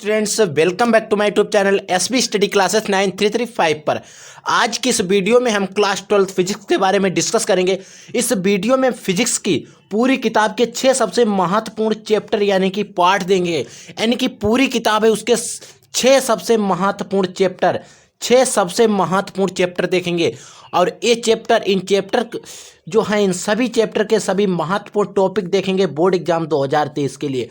Students, welcome back to my YouTube channel SB study classes 9335 पर। आज की इस वीडियो में हम क्लास 12 फिजिक्स के बारे में डिस्कस करेंगे। इस वीडियो में फिजिक्स की पूरी किताब के 6 सबसे महत्वपूर्ण चैप्टर यानी कि पार्ट देंगे। यानी कि पूरी किताब है, उसके 6 सबसे महत्वपूर्ण चैप्टर देखेंगे। और ये चैप्टर, इन चैप्टर जो हैं, इन सभी चैप्टर के सभी महत्वपूर्ण टॉपिक देखेंगे बोर्ड एग्जाम 2023 के लिए।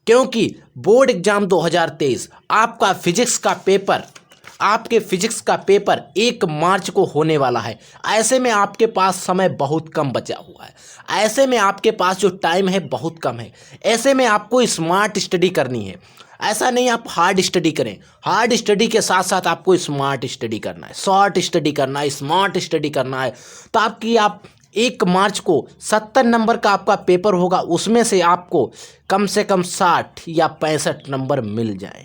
क्योंकि बोर्ड एग्जाम 2023 आपका फिजिक्स का पेपर 1 मार्च को होने वाला है। ऐसे में आपके पास समय बहुत कम बचा हुआ है। ऐसे में आपके पास जो टाइम है बहुत कम है। ऐसे में आपको स्मार्ट स्टडी करनी है। ऐसा नहीं आप हार्ड स्टडी करें, हार्ड स्टडी के साथ साथ आपको स्मार्ट स्टडी करना है, शॉर्ट स्टडी करना है, स्मार्ट स्टडी करना है। तो आप 1 मार्च को 70 नंबर का आपका पेपर होगा, उसमें से आपको कम से कम 60 या 65 नंबर मिल जाएं।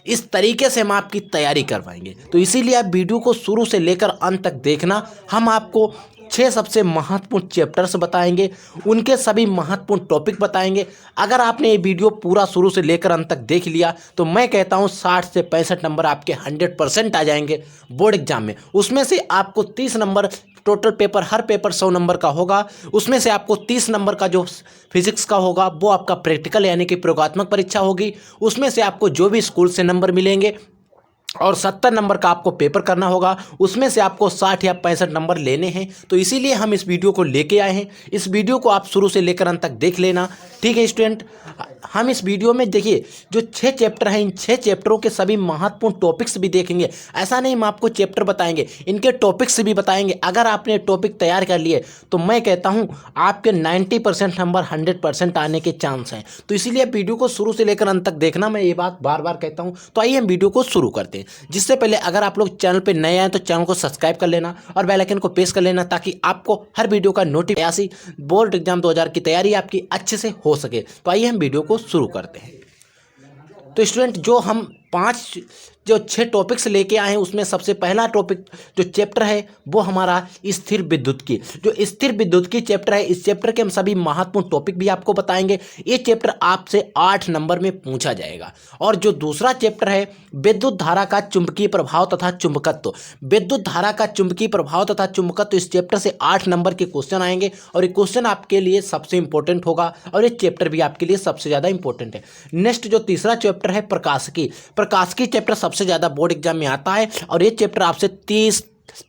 इस तरीके से हम आपकी तैयारी करवाएंगे। तो इसीलिए आप वीडियो को शुरू से लेकर अंत तक देखना। हम आपको 6 सबसे महत्वपूर्ण चैप्टर्स बताएंगे, उनके सभी महत्वपूर्ण टॉपिक बताएंगे। अगर आपने ये वीडियो पूरा शुरू से लेकर अंत तक देख लिया तो मैं कहता हूँ 60 से 65 नंबर आपके 100% आ जाएंगे बोर्ड एग्जाम में। उसमें से आपको 30 नंबर टोटल पेपर, हर पेपर 100 नंबर का होगा। उसमें से आपको 30 नंबर का जो फिजिक्स का होगा वो आपका प्रैक्टिकल यानी कि प्रयोगात्मक परीक्षा होगी। उसमें से आपको जो भी स्कूल से नंबर मिलेंगे और 70 नंबर का आपको पेपर करना होगा। उसमें से आपको 60 या 65 नंबर लेने हैं। तो इसीलिए हम इस वीडियो को लेके आए हैं। इस वीडियो को आप शुरू से लेकर अंत तक देख लेना, ठीक है स्टूडेंट। हम इस वीडियो में देखिए जो 6 चैप्टर हैं, इन 6 चैप्टरों के सभी महत्वपूर्ण टॉपिक्स भी देखेंगे। ऐसा नहीं हम आपको चैप्टर बताएंगे, इनके टॉपिक्स भी बताएंगे। अगर आपने टॉपिक तैयार कर लिए तो मैं कहता हूँ आपके 90% नंबर 100% आने के चांस हैं। तो इसीलिए आप वीडियो को शुरू से लेकर अंत तक देखना, मैं ये बात बार बार कहता हूँ। तो आइए हम वीडियो को शुरू करते हैं। जिससे पहले अगर आप लोग चैनल पे नए आए तो चैनल को सब्सक्राइब कर लेना और बेल आइकन को प्रेस कर लेना, ताकि आपको हर वीडियो का नोटिफिकेशन बोर्ड एग्जाम 2000 की तैयारी आपकी अच्छे से हो सके। तो आइए हम वीडियो को शुरू करते हैं। तो स्टूडेंट, जो हम 6 टॉपिक्स लेके आए हैं, उसमें सबसे पहला टॉपिक जो चैप्टर है वो हमारा स्थिर विद्युत की। जो स्थिर विद्युत की चैप्टर है, इस चैप्टर के हम सभी महत्वपूर्ण टॉपिक भी आपको बताएंगे। ये चैप्टर आपसे 8 नंबर में पूछा जाएगा। और जो दूसरा चैप्टर है विद्युत धारा का चुंबकीय प्रभाव तथा चुंबकत्व, विद्युत धारा का चुंबकीय प्रभाव तथा चुंबकत्व, इस चैप्टर से 8 नंबर के क्वेश्चन आएंगे। और ये क्वेश्चन आपके लिए सबसे इंपॉर्टेंट होगा और ये चैप्टर भी आपके लिए सबसे ज़्यादा इंपॉर्टेंट है। नेक्स्ट जो तीसरा चैप्टर है प्रकाशिकी चैप्टर सबसे ज़्यादा बोर्ड एग्जाम में आता है और ये चैप्टर आपसे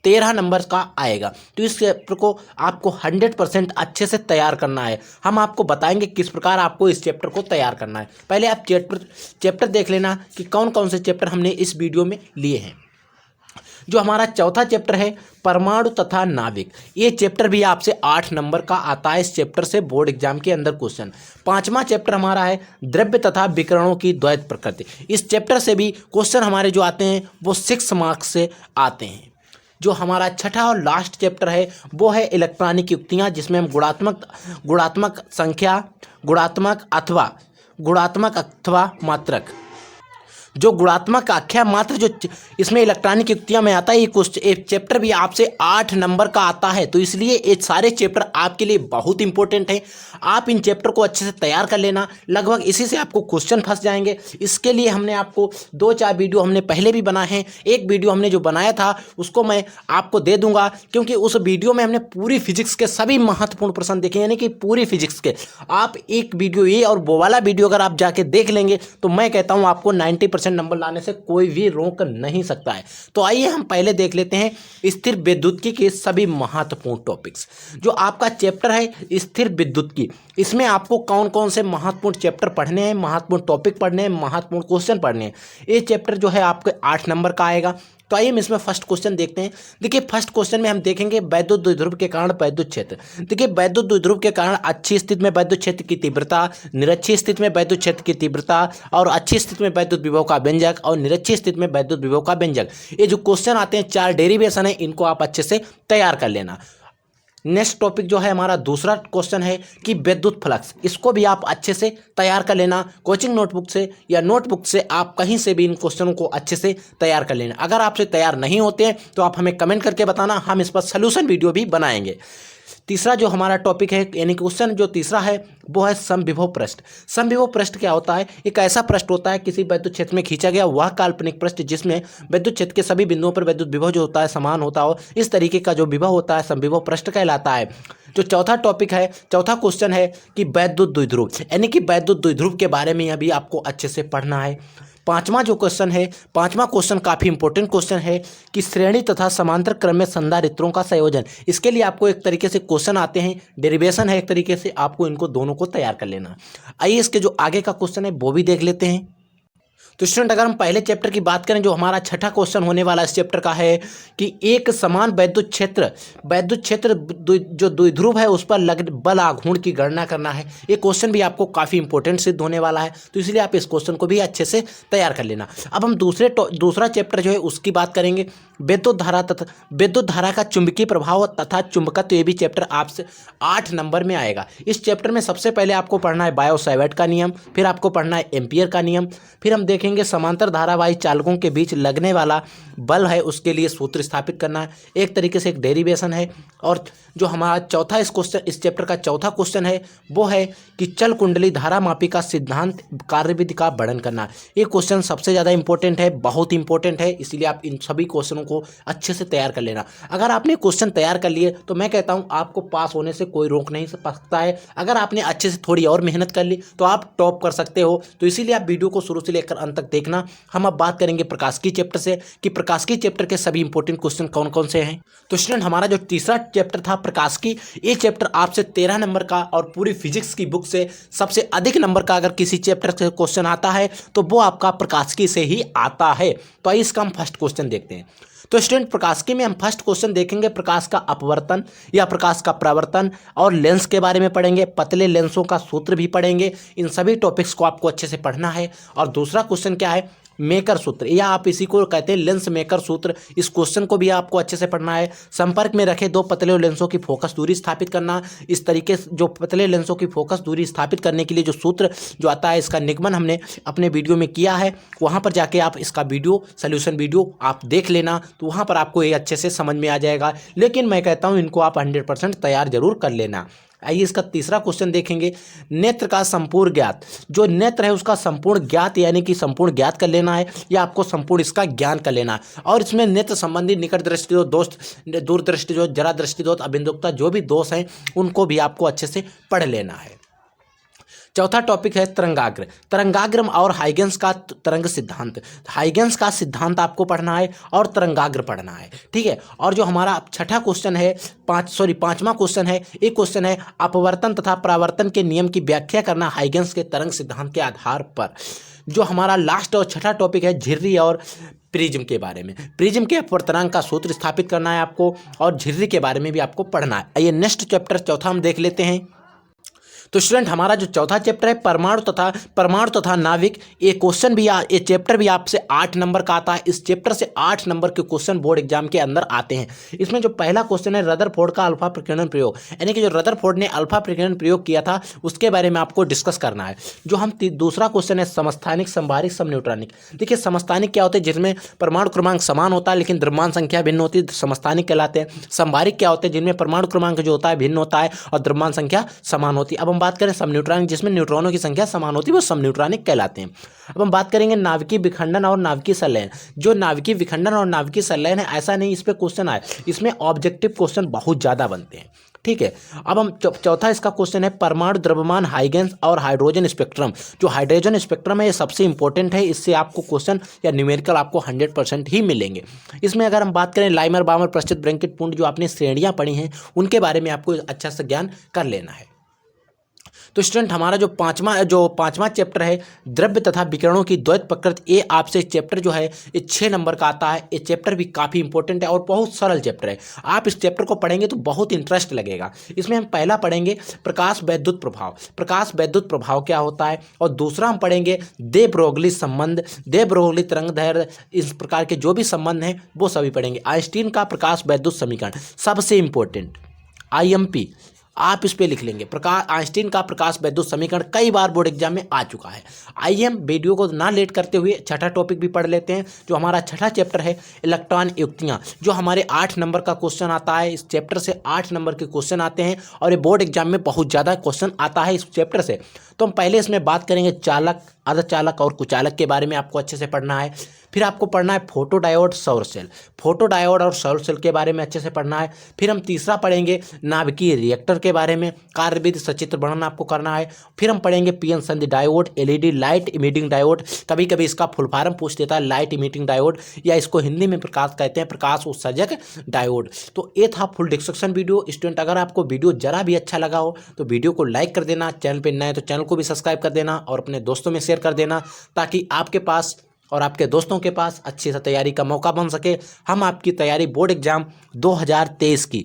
13 नंबर का आएगा। तो इस चैप्टर को आपको 100% अच्छे से तैयार करना है। हम आपको बताएंगे किस प्रकार आपको इस चैप्टर को तैयार करना है। पहले आप चैप्टर देख लेना कि कौन कौन से चैप्टर हमने इस वीडियो में लिए हैं। जो हमारा चौथा चैप्टर है परमाणु तथा नाभिक, ये चैप्टर भी आपसे 8 नंबर का आता है। इस चैप्टर से बोर्ड एग्जाम के अंदर क्वेश्चन। पांचवा चैप्टर हमारा है द्रव्य तथा विकिरणों की द्वैत प्रकृति। इस चैप्टर से भी क्वेश्चन हमारे जो आते हैं वो 6 मार्क्स से आते हैं। जो हमारा छठा और लास्ट चैप्टर है वो है इलेक्ट्रॉनिक युक्तियाँ, जिसमें हम गुणात्मक संख्या, गुणात्मक अथवा मात्रक, जो गुणात्मक आख्या मात्र, जो इसमें इलेक्ट्रॉनिक युक्तियां में आता है, ये चैप्टर भी आपसे 8 नंबर का आता है। तो इसलिए ये सारे चैप्टर आपके लिए बहुत इंपॉर्टेंट हैं। आप इन चैप्टर को अच्छे से तैयार कर लेना, लगभग इसी से आपको क्वेश्चन फंस जाएंगे। इसके लिए हमने आपको 2-4 वीडियो हमने पहले भी बनाए हैं। एक वीडियो हमने जो बनाया था उसको मैं आपको दे दूंगा, क्योंकि उस वीडियो में हमने पूरी फिजिक्स के सभी महत्वपूर्ण प्रश्न देखे, यानी कि पूरी फिजिक्स के। आप एक वीडियो ये और वो वाला वीडियो अगर आप जाके देख लेंगे तो मैं कहता हूँ आपको 90% नंबर लाने से कोई भी रोक नहीं सकता है। तो आइए हम पहले देख लेते हैं स्थिर विद्युत के सभी महत्वपूर्ण टॉपिक्स। जो आपका चैप्टर है स्थिर विद्युत की, इसमें आपको कौन कौन से महत्वपूर्ण चैप्टर पढ़ने हैं, महत्वपूर्ण टॉपिक पढ़ने हैं, महत्वपूर्ण क्वेश्चन पढ़ने हैं। ये चैप्टर जो है आपके 8 नंबर का आएगा। तो आइए हम इसमें फर्स्ट क्वेश्चन देखते हैं। देखिए फर्स्ट क्वेश्चन में हम देखेंगे वैद्युत द्विध्रुव के कारण वैद्युत क्षेत्र। देखिए वैद्युत द्विध्रुव के कारण अच्छी स्थिति में वैद्युत क्षेत्र की तीव्रता, निरक्षीय स्थिति में वैद्युत क्षेत्र की तीव्रता, और अच्छी स्थिति में वैद्युत विभव का व्यंजक, और निरक्षीय स्थिति में वैद्युत विभव का व्यंजक। ये जो क्वेश्चन आते हैं 4 डेरिवेशन है, इनको आप अच्छे से तैयार कर लेना। नेक्स्ट टॉपिक जो है हमारा दूसरा क्वेश्चन है कि विद्युत फ्लक्स, इसको भी आप अच्छे से तैयार कर लेना। कोचिंग नोटबुक से या नोटबुक से आप कहीं से भी इन क्वेश्चनों को अच्छे से तैयार कर लेना। अगर आपसे तैयार नहीं होते हैं तो आप हमें कमेंट करके बताना, हम इस पर सलूशन वीडियो भी बनाएंगे। तीसरा जो हमारा टॉपिक है यानी कि क्वेश्चन जो तीसरा है वो है समविभव पृष्ठ। समविभव पृष्ठ क्या होता है? एक ऐसा पृष्ठ होता है किसी विद्युत क्षेत्र में खींचा गया वह काल्पनिक पृष्ठ जिसमें विद्युत क्षेत्र के सभी बिंदुओं पर विद्युत विभव जो होता है समान होता हो, इस तरीके का जो विभव होता है समविभव पृष्ठ कहलाता है। जो चौथा टॉपिक है, चौथा क्वेश्चन है कि वैद्युत द्विध्रुव, यानी कि वैद्युत द्विध्रुव के बारे में अभी आपको अच्छे से पढ़ना है। पांचवा जो क्वेश्चन है, पांचवा क्वेश्चन काफ़ी इंपॉर्टेंट क्वेश्चन है कि श्रेणी तथा समांतर क्रम में संधारित्रों का संयोजन। इसके लिए आपको एक तरीके से क्वेश्चन आते हैं, डेरिवेशन है एक तरीके से, आपको इनको दोनों को तैयार कर लेना। आइए इसके जो आगे का क्वेश्चन है वो भी देख लेते हैं। तो स्टूडेंट अगर हम पहले चैप्टर की बात करें, जो हमारा छठा क्वेश्चन होने वाला इस चैप्टर का है कि एक समान विद्युत क्षेत्र जो द्विध्रुव है उस पर लग बल आघूर्ण की गणना करना है। ये क्वेश्चन भी आपको काफ़ी इंपॉर्टेंट सिद्ध होने वाला है, तो इसलिए आप इस क्वेश्चन को भी अच्छे से तैयार कर लेना। अब हम दूसरा चैप्टर जो है उसकी बात करेंगे, विद्युत धारा का चुंबकीय प्रभाव तथा चुंबकत्व। ये भी चैप्टर आपसे 8 नंबर में आएगा। इस चैप्टर में सबसे पहले आपको पढ़ना है बायो-सैवर्ट का नियम, फिर आपको पढ़ना है एम्पियर का नियम, फिर हम देखेंगे समांतर धारावाही चालकों के बीच लगने वाला बल है उसके लिए सूत्र स्थापित करना है, एक तरीके से एक डेरिवेशन है। और जो हमारा चौथा इस चैप्टर का चौथा क्वेश्चन है वो है कि चल कुंडली धारा मापी का सिद्धांत कार्यविधि का वर्णन करना। ये क्वेश्चन सबसे ज़्यादा इंपॉर्टेंट है, बहुत इंपॉर्टेंट है, इसलिए आप इन सभी क्वेश्चनों को अच्छे से तैयार कर लेना। अगर आपने क्वेश्चन तैयार कर लिए तो मैं कहता हूँ आपको पास होने से कोई रोक नहीं सकता है। अगर आपने अच्छे से थोड़ी और मेहनत कर ली तो आप टॉप कर सकते हो। तो इसीलिए आप वीडियो को शुरू से लेकर अंत तक देखना। हम अब बात करेंगे प्रकाशिकी चैप्टर से कि प्रकाशिकी चैप्टर के सभी इंपॉर्टेंट क्वेश्चन कौन कौन से हैं। तो स्टूडेंट हमारा जो तीसरा चैप्टर था प्रकाशिकी, ये चैप्टर आपसे 13 नंबर का और पूरी फिजिक्स की बुक से सबसे अधिक नंबर का अगर किसी चैप्टर से क्वेश्चन आता है तो वो आपका प्रकाशिकी से ही आता है। तो आइए इसका हम फर्स्ट क्वेश्चन देखते हैं। तो स्टूडेंट प्रकाशिकी में हम फर्स्ट क्वेश्चन देखेंगे प्रकाश का अपवर्तन या प्रकाश का परावर्तन, और लेंस के बारे में पढ़ेंगे, पतले लेंसों का सूत्र भी पढ़ेंगे। इन सभी टॉपिक्स को आपको अच्छे से पढ़ना है। और दूसरा क्वेश्चन क्या है? मेकर सूत्र, या आप इसी को कहते हैं लेंस मेकर सूत्र। इस क्वेश्चन को भी आपको अच्छे से पढ़ना है। संपर्क में रखे दो पतले लेंसों की फोकस दूरी स्थापित करना। इस तरीके से जो पतले लेंसों की फोकस दूरी स्थापित करने के लिए जो सूत्र जो आता है, इसका निगमन हमने अपने वीडियो में किया है, वहाँ पर जाके आप इसका वीडियो सोल्यूशन वीडियो आप देख लेना, तो वहाँ पर आपको ये अच्छे से समझ में आ जाएगा। लेकिन मैं कहता हूँ इनको आप 100% तैयार जरूर कर लेना। आइए इसका तीसरा क्वेश्चन देखेंगे, नेत्र का संपूर्ण ज्ञात। जो नेत्र है उसका संपूर्ण ज्ञात यानी कि संपूर्ण ज्ञात कर लेना है, या आपको संपूर्ण इसका ज्ञान कर लेना है। और इसमें नेत्र संबंधी निकट दृष्टि दोष, दूर दृष्टि दोष, जरा दृष्टि दोष, अबिंदुकता, जो भी दोष हैं उनको भी आपको अच्छे से पढ़ लेना है। चौथा टॉपिक है तरंगाग्र। तरंगाग्र और हाइगेंस का तरंग सिद्धांत। हाइगेंस का सिद्धांत आपको पढ़ना है और तरंगाग्र पढ़ना है, ठीक है। और जो हमारा छठा क्वेश्चन है, पांचवा क्वेश्चन है, एक क्वेश्चन है अपवर्तन तथा परावर्तन के नियम की व्याख्या करना हाइगेंस के तरंग सिद्धांत के आधार पर। जो हमारा लास्ट और छठा टॉपिक है झिर्री और प्रिज्म के बारे में। प्रिज्म के अपवर्तनांक का सूत्र स्थापित करना है आपको, और झिर्री के बारे में भी आपको पढ़ना है। आइए नेक्स्ट चैप्टर चौथा हम देख लेते हैं। तो स्टूडेंट हमारा जो चौथा चैप्टर है परमाणु तथा नाभिक, ये चैप्टर भी आपसे 8 नंबर का आता है। इस चैप्टर से 8 नंबर के क्वेश्चन बोर्ड एग्जाम के अंदर आते हैं। इसमें जो पहला क्वेश्चन है रदरफोर्ड का अल्फा प्रकीर्णन प्रयोग, यानी कि जो रदरफोर्ड ने अल्फा प्रकीर्णन प्रयोग किया था उसके बारे में आपको डिस्कस करना है। जो हम दूसरा क्वेश्चन है समस्थानिक, संभारिक, समन्यूट्रॉनिक। देखिए समस्थानिक क्या होते हैं? जिसमें परमाणु क्रमांक समान होता है लेकिन द्रव्यमान संख्या भिन्न होती है, समस्थानिक कहलाते हैं। संभारिक क्या होते हैं? जिनमें परमाणु क्रमांक जो होता है भिन्न होता है और द्रव्यमान संख्या समान होती है। अब हम बात करें समन्यूट्रॉनिक, जिसमें न्यूट्रॉनों की संख्या समान होती है, वो समन्यूट्रॉनिक कहलाते हैं। अब हम बात करेंगे नाभिकीय विखंडन और नाभिकीय संलयन। जो नाभिकीय विखंडन और नाभिकीय संलयन है, ऐसा नहीं इस पे क्वेश्चन आए, इसमें ऑब्जेक्टिव क्वेश्चन बहुत ज़्यादा बनते हैं, ठीक है। अब हम चौथा इसका क्वेश्चन है परमाणु द्रव्यमान, हाइगेंस और हाइड्रोजन स्पेक्ट्रम। जो हाइड्रोजन स्पेक्ट्रम है ये सबसे इंपॉर्टेंट है, इससे आपको क्वेश्चन या न्यूमेरिकल आपको 100% ही मिलेंगे। इसमें अगर हम बात करें लाइमर, बामर, प्रस्थित, ब्रैंकेट, पुंड, जो आपने श्रेणियाँ पढ़ी हैं उनके बारे में आपको अच्छा सा ज्ञान कर लेना है। तो स्टूडेंट हमारा जो पांचवा चैप्टर है द्रव्य तथा विकिरणों की द्वैत प्रकृति, ये आपसे चैप्टर जो है ये 6 नंबर का आता है। ये चैप्टर भी काफ़ी इंपॉर्टेंट है और बहुत सरल चैप्टर है। आप इस चैप्टर को पढ़ेंगे तो बहुत इंटरेस्ट लगेगा। इसमें हम पहला पढ़ेंगे प्रकाश वैद्युत प्रभाव। प्रकाश वैद्युत प्रभाव क्या होता है, और दूसरा हम पढ़ेंगे दे ब्रोगली संबंध, दे ब्रोगली तरंगदैर्घ्य, इस प्रकार के जो भी संबंध हैं वो सभी पढ़ेंगे। आइंस्टीन का प्रकाश वैद्युत समीकरण सबसे इंपॉर्टेंट, IMP आप इस पे लिख लेंगे। प्रकाश आइंस्टीन का प्रकाश वैद्युत समीकरण कई बार बोर्ड एग्जाम में आ चुका है। आइए हम वीडियो को ना लेट करते हुए छठा टॉपिक भी पढ़ लेते हैं। जो हमारा छठा चैप्टर है इलेक्ट्रॉन युक्तियाँ, जो हमारे 8 नंबर का क्वेश्चन आता है। इस चैप्टर से 8 नंबर के क्वेश्चन आते हैं और ये बोर्ड एग्जाम में बहुत ज़्यादा क्वेश्चन आता है इस चैप्टर से। तो हम पहले इसमें बात करेंगे चालक, अर्धचालक और कुचालक के बारे में आपको अच्छे से पढ़ना है। फिर आपको पढ़ना है फोटो डायोड, सौर सेल, फोटो डायोड और सौर सेल के बारे में अच्छे से पढ़ना है। फिर हम तीसरा पढ़ेंगे नाभिकीय रिएक्टर के बारे में, कार्यविधि सचित्र वर्णन आपको करना है। फिर हम पढ़ेंगे पीएन संधि diode, LED light emitting diode, कभी कभी इसका फुल फॉर्म पूछ देता है लाइट इमिटिंग डायोड, या इसको हिंदी में प्रकाश कहते हैं, प्रकाश उत्सर्जक डायोड। तो ये था फुल डिस्कशन वीडियो। स्टूडेंट अगर आपको वीडियो जरा भी अच्छा लगा हो तो वीडियो को लाइक कर देना, चैनल पर नए तो चैनल को भी सब्सक्राइब कर देना और अपने दोस्तों में शेयर कर देना, ताकि आपके पास और आपके दोस्तों के पास अच्छी से तैयारी का मौका बन सके। हम आपकी तैयारी बोर्ड एग्जाम 2023 की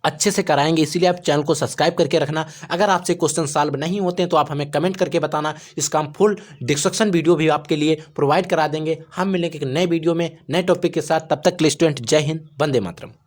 अच्छे से कराएंगे, इसीलिए आप चैनल को सब्सक्राइब करके रखना। अगर आपसे क्वेश्चन सॉल्व नहीं होते हैं तो आप हमें कमेंट करके बताना, इसका हम फुल डिस्कशन वीडियो भी आपके लिए प्रोवाइड करा देंगे। हम मिलेंगे एक नए वीडियो में नए टॉपिक के साथ। तब तक के लिए स्टूडेंट जय हिंद, वंदे मातरम।